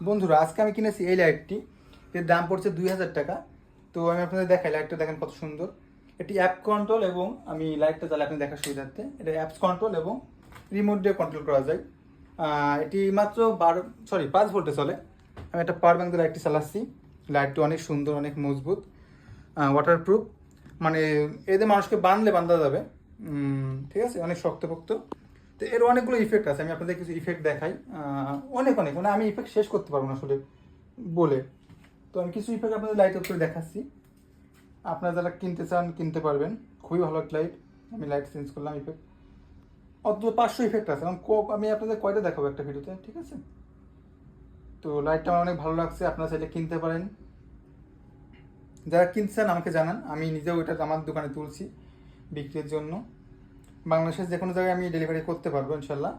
বন্ধুরা, আজকে আমি কিনেছি এই লাইটটি। এর দাম পড়ছে 2000 টাকা। তো আমি আপনাদের দেখাই, লাইটটা দেখেন কত সুন্দর। এটি অ্যাপ কন্ট্রোল এবং আমি লাইটটা চালে আপনি দেখার সুবিধার্থে এটা অ্যাপস কন্ট্রোল এবং রিমোট দিয়ে কন্ট্রোল করা যায়। এটি মাত্র 5 ভোল্টে চলে। আমি একটা পাওয়ার ব্যাংক দিয়ে লাইটটি চালাচ্ছি। লাইটটি অনেক সুন্দর, অনেক মজবুত, ওয়াটারপ্রুফ। মানে এদের মানুষকে বাঁধা যাবে। ঠিক আছে, অনেক শক্তপোক্ত। তো এর অনেকগুলো ইফেক্ট আছে, আমি আপনাদের কিছু ইফেক্ট দেখাই। অনেক অনেক মানে আমি ইফেক্ট শেষ করতে পারবো না আসলে বলে। তো আমি কিছু ইফেক্ট আপনাদের লাইট করে দেখাচ্ছি। আপনারা যারা কিনতে চান কিনতে পারবেন। খুবই ভালো একটা লাইট। আমি লাইট চেঞ্জ করলাম, ইফেক্ট অন্তত 500 ইফেক্ট আছে। আমি আপনাদের কয়টা দেখাবো একটা ভিডিওতে, ঠিক আছে? তো লাইটটা আমার অনেক ভালো লাগছে, আপনারা চাইলে কিনতে পারেন। যারা কিনছেন আমাকে জানান, আমি নিজেও এটা আমার দোকানে তুলছি বিক্রির জন্য। বাংলাদেশের যে কোনো জায়গায় আমি ডেলিভারি করতে পারবো ইনশাল্লাহ।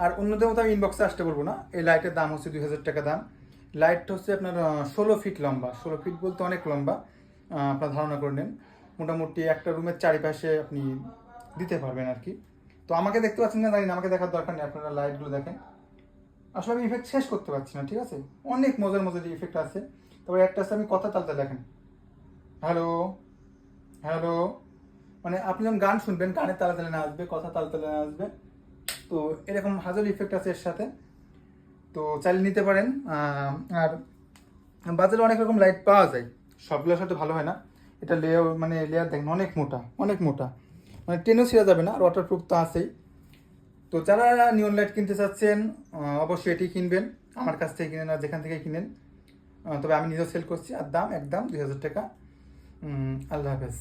আর অন্যদের মতো আমি ইনবক্সে আসতে পারবো না। এই লাইটের দাম হচ্ছে 2000 টাকা দাম। লাইটটা হচ্ছে আপনার 16 ফিট লম্বা। 16 ফিট বলতে অনেক লম্বা। আপনার ধারণা করে নেন, মোটামুটি একটা রুমের চারিপাশে আপনি দিতে পারবেন আর কি। তো আমাকে দেখতে পাচ্ছেন না জানি না, আমাকে দেখার দরকার নেই, আপনারা লাইটগুলো দেখেন। আসলে আমি ইফেক্ট শেষ করতে পারছি না, ঠিক আছে? অনেক মজার মজার ইফেক্ট আছে। তারপরে একটা আছে, আমি কথা তালতে দেখেন, হ্যালো হ্যালো। মানে আপনি যখন গান শুনবেন, গানের তালে তালে না আসবে, কথা তালে তালে না আসবে। তো এরকম হাজার ইফেক্ট আছে এর সাথে। তো চাইলে নিতে পারেন। আর বাজারে অনেক রকম লাইট পাওয়া যায়, সবগুলোর সাথে ভালো হয় না। এটা লেয়ার দেখেন, অনেক মোটা, অনেক মোটা। মানে টেনও ছিঁড়া যাবে না, আর ওয়াটারপ্রুফ তো আছেই। তো যারা নিয়ন লাইট কিনতে চাচ্ছেন অবশ্যই এটি কিনবেন। আমার কাছ থেকে কিনেন আর যেখান থেকে কিনেন। তবে আমি নিজেও সেল করছি, আর দাম একদম 2000 টাকা। আল্লাহ হাফেজ।